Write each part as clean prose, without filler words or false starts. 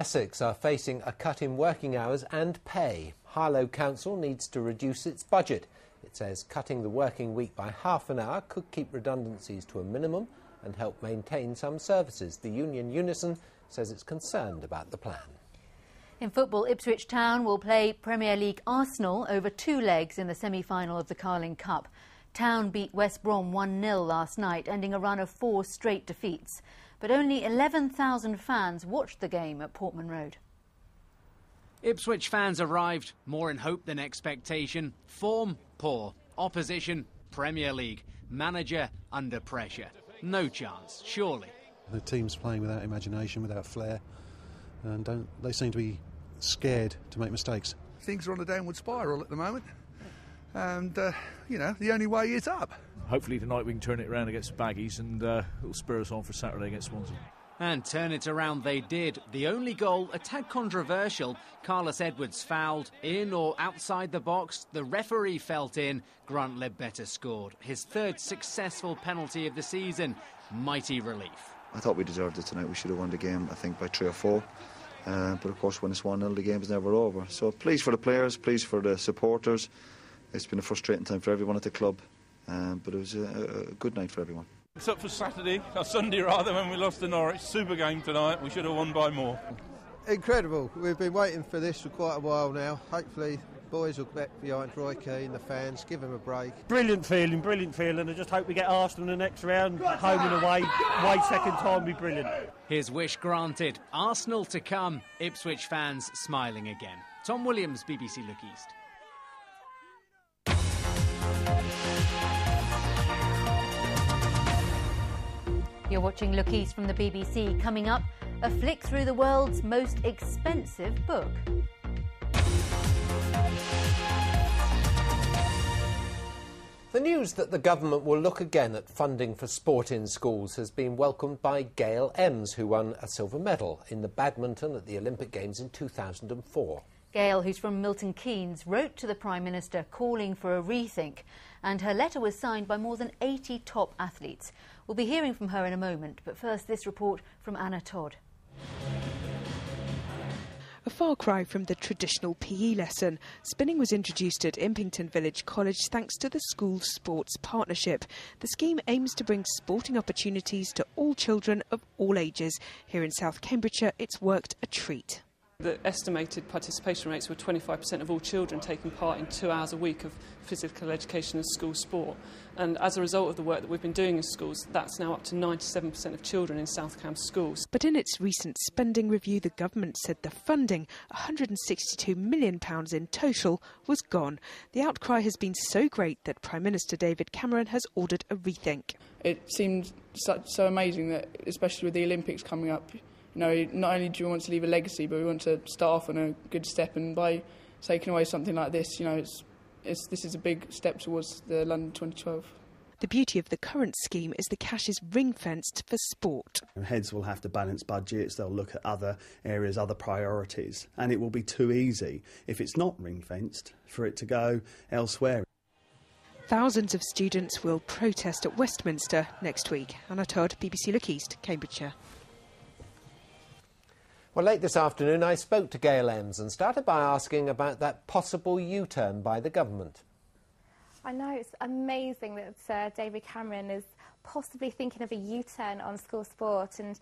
Essex are facing a cut in working hours and pay. Harlow Council needs to reduce its budget. It says cutting the working week by half an hour could keep redundancies to a minimum and help maintain some services. The union Unison says it's concerned about the plan. In football, Ipswich Town will play Premier League Arsenal over 2 legs in the semi-final of the Carling Cup. Town beat West Brom 1-0 last night, ending a run of 4 straight defeats. But only 11,000 fans watched the game at Portman Road. Ipswich fans arrived more in hope than expectation. Form poor, opposition Premier League, manager under pressure. No chance, surely. The team's playing without imagination, without flair, and they seem to be scared to make mistakes. Things are on a downward spiral at the moment, and you know, the only way is up. Hopefully tonight we can turn it around against Baggies and it'll spur us on for Saturday against Swansea. And turn it around they did. The only goal, a tad controversial. Carlos Edwards fouled in or outside the box. The referee felt in. Grant Ledbetter scored. His 3rd successful penalty of the season. Mighty relief. I thought we deserved it tonight. We should have won the game, I think, by 3 or 4. But of course, when it's 1-0, the game is never over. So pleased for the players, pleased for the supporters. It's been a frustrating time for everyone at the club. But it was a good night for everyone. It's up for Saturday, or Sunday rather, when we lost to Norwich. Super game tonight. We should have won by more. Incredible. We've been waiting for this for quite a while now. Hopefully, boys will get behind Roy Keane, the fans, give them a break. Brilliant feeling. I just hope we get Arsenal in the next round. Home and away second time will be brilliant. His wish granted. Arsenal to come. Ipswich fans smiling again. Tom Williams, BBC Look East. You're watching Look East from the BBC. Coming up, a flick through the world's most expensive book. The news that the government will look again at funding for sport in schools has been welcomed by Gail Emms, who won a silver medal in the badminton at the Olympic Games in 2004. Gail, who's from Milton Keynes, wrote to the Prime Minister calling for a rethink, and her letter was signed by more than 80 top athletes. We'll be hearing from her in a moment, but first this report from Anna Todd. A far cry from the traditional PE lesson, spinning was introduced at Impington Village College thanks to the school sports partnership. The scheme aims to bring sporting opportunities to all children of all ages. Here in South Cambridgeshire, it's worked a treat. The estimated participation rates were 25% of all children taking part in 2 hours a week of physical education and school sport. And as a result of the work that we've been doing in schools, that's now up to 97% of children in South Cam schools. But in its recent spending review, the government said the funding, £162 million in total, was gone. The outcry has been so great that Prime Minister David Cameron has ordered a rethink. It seemed so amazing that, especially with the Olympics coming up, you know, not only do we want to leave a legacy, but we want to start off on a good step. And by taking away something like this, you know, this is a big step towards the London 2012. The beauty of the current scheme is the cash is ring-fenced for sport. Heads will have to balance budgets, they'll look at other areas, other priorities, and it will be too easy, if it's not ring-fenced, for it to go elsewhere. Thousands of students will protest at Westminster next week. Anna Todd, BBC Look East, Cambridgeshire. Well, late this afternoon I spoke to Gail Emms and started by asking about that possible U-turn by the government. I know, it's amazing that David Cameron is possibly thinking of a U-turn on school sport. And,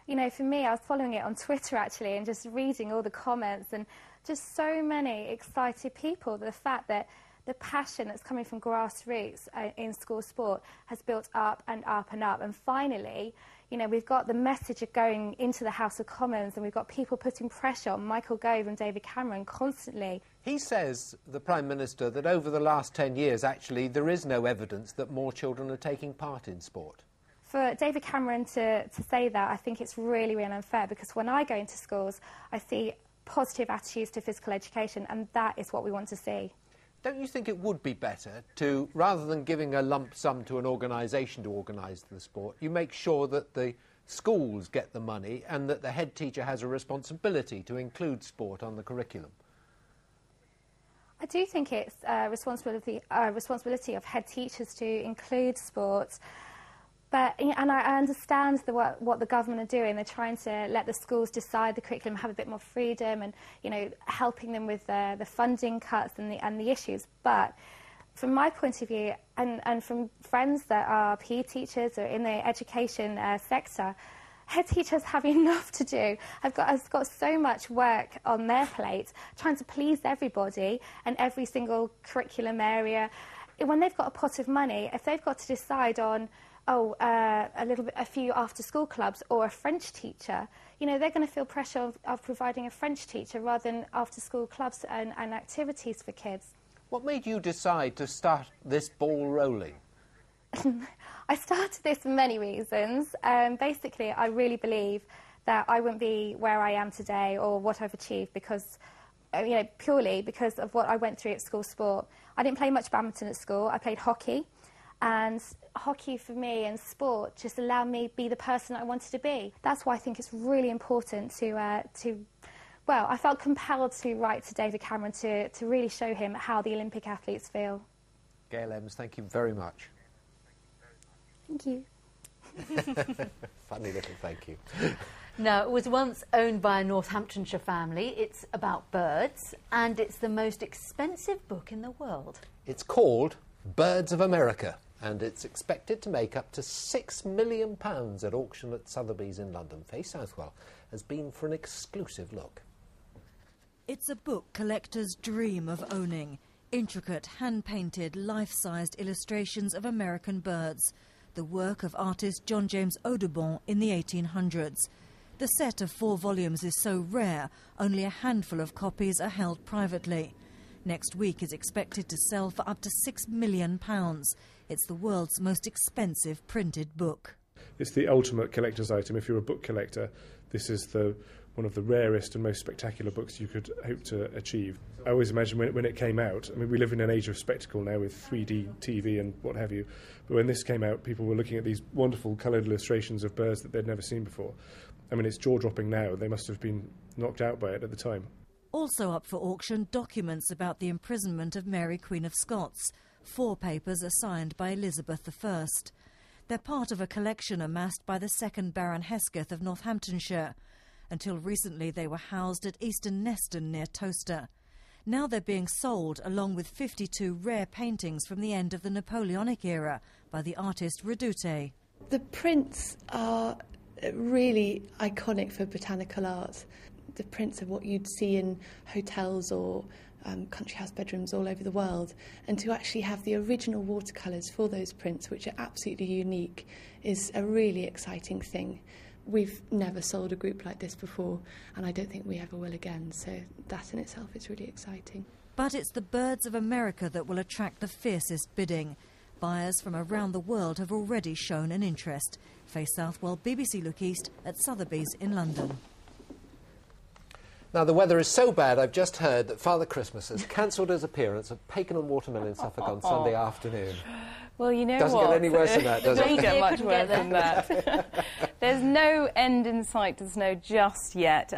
you know, for me, I was following it on Twitter, actually, and just reading all the comments and just so many excited people. The fact that the passion that's coming from grassroots in school sport has built up and up and up. And finally, you know, we've got the message of going into the House of Commons and we've got people putting pressure on Michael Gove and David Cameron constantly. He says, the Prime Minister, that over the last 10 years, actually, there is no evidence that more children are taking part in sport. For David Cameron to say that, I think it's really, really unfair, because when I go into schools, I see positive attitudes to physical education, and that is what we want to see. Don't you think it would be better to, rather than giving a lump sum to an organisation to organise the sport, you make sure that the schools get the money and that the head teacher has a responsibility to include sport on the curriculum? I do think it's a responsibility of head teachers to include sport, And I understand what the government are doing. They're trying to let the schools decide the curriculum, have a bit more freedom, and helping them with the funding cuts and the issues. But from my point of view, and from friends that are PE teachers or in the education sector, head teachers have enough to do. I've got so much work on their plate, trying to please everybody and every single curriculum area. When they've got a pot of money, if they've got to decide on a few after-school clubs or a French teacher, they're going to feel pressure of providing a French teacher rather than after-school clubs and activities for kids. What made you decide to start this ball rolling? I started this for many reasons. Basically, I really believe that I wouldn't be where I am today or what I've achieved because, purely because of what I went through at school sport. I didn't play much badminton at school. I played hockey. And hockey for me and sport just allowed me to be the person I wanted to be. That's why I think it's really important well, I felt compelled to write to David Cameron to really show him how the Olympic athletes feel. Gail Emms, thank you very much. Thank you. Funny little thank you. Now, it was once owned by a Northamptonshire family. It's about birds, and it's the most expensive book in the world. It's called Birds of America, and it's expected to make up to £6 million at auction at Sotheby's in London. Faye Southwell has been for an exclusive look. It's a book collectors dream of owning. Intricate, hand-painted, life-sized illustrations of American birds. The work of artist John James Audubon in the 1800s. The set of 4 volumes is so rare, only a handful of copies are held privately. Next week is expected to sell for up to £6 million. It's the world's most expensive printed book. It's the ultimate collector's item. If you're a book collector, this is one of the rarest and most spectacular books you could hope to achieve. I always imagine when it came out, I mean, we live in an age of spectacle now with 3D TV and what have you, but when this came out, people were looking at these wonderful coloured illustrations of birds that they'd never seen before. I mean, it's jaw-dropping now. They must have been knocked out by it at the time. Also up for auction, documents about the imprisonment of Mary, Queen of Scots. 4 papers are signed by Elizabeth I. They're part of a collection amassed by the 2nd Baron Hesketh of Northamptonshire. Until recently, they were housed at Easton Neston near Towcester. Now they're being sold along with 52 rare paintings from the end of the Napoleonic era by the artist Redoute. The prints are really iconic for botanical art. The prints of what you'd see in hotels or country house bedrooms all over the world, and to actually have the original watercolours for those prints, which are absolutely unique, is a really exciting thing. We've never sold a group like this before, and I don't think we ever will again, so that in itself is really exciting. But it's the Birds of America that will attract the fiercest bidding. Buyers from around the world have already shown an interest. Faye Southwell, BBC Look East at Sotheby's in London. Now, the weather is so bad, I've just heard that Father Christmas has cancelled his appearance at Pakenham Watermill in Suffolk on Sunday afternoon. Well, you know doesn't what? Get any worse than that, does it? Doesn't get much worse than that. There's no end in sight to the snow just yet.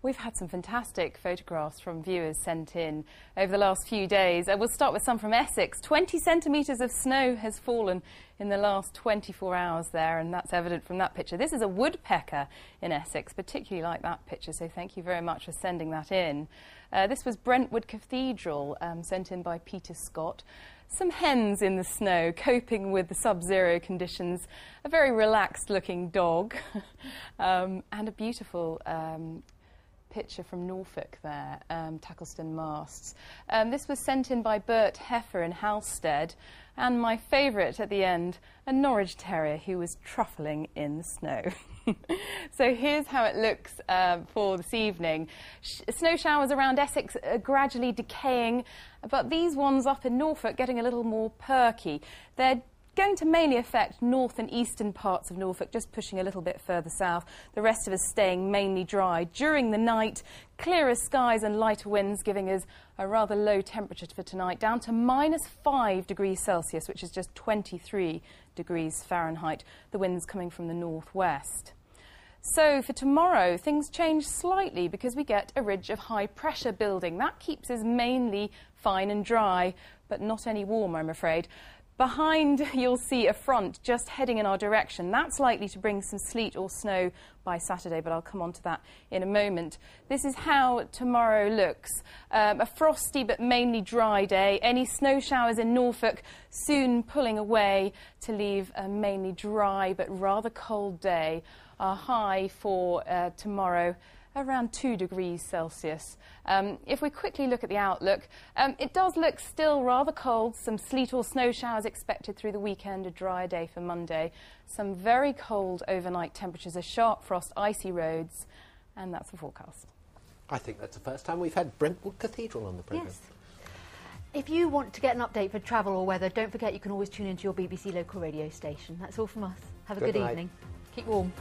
We've had some fantastic photographs from viewers sent in over the last few days. We'll start with some from Essex. 20 centimetres of snow has fallen in the last 24 hours there, and that's evident from that picture. This is a woodpecker in Essex, particularly like that picture, so thank you very much for sending that in. This was Brentwood Cathedral, sent in by Peter Scott. Some hens in the snow, coping with the sub-zero conditions, a very relaxed-looking dog, and a beautiful picture from Norfolk there, Tackleston Masts. This was sent in by Bert Heffer in Halstead, and my favourite at the end, a Norwich Terrier who was truffling in the snow. So here's how it looks for this evening. Snow showers around Essex are gradually decaying, but these ones up in Norfolk getting a little more perky. They're going to mainly affect north and eastern parts of Norfolk, just pushing a little bit further south. The rest of us staying mainly dry. During the night, clearer skies and lighter winds, giving us a rather low temperature for tonight, down to -5 degrees Celsius, which is just 23 degrees Fahrenheit. The winds coming from the northwest. So for tomorrow, things change slightly because we get a ridge of high pressure building. That keeps us mainly fine and dry, but not any warmer, I'm afraid. Behind, you'll see a front just heading in our direction. That's likely to bring some sleet or snow by Saturday, but I'll come on to that in a moment. This is how tomorrow looks. A frosty but mainly dry day. Any snow showers in Norfolk soon pulling away to leave a mainly dry but rather cold day. Our high for tomorrow, around 2 degrees Celsius. If we quickly look at the outlook, it does look still rather cold. Some sleet or snow showers expected through the weekend, a drier day for Monday. Some very cold overnight temperatures, a sharp frost, icy roads, and that's the forecast. I think that's the first time we've had Brentwood Cathedral on the programme. Yes. If you want to get an update for travel or weather, don't forget you can always tune into your BBC local radio station. That's all from us. Have a good night. evening. Keep warm.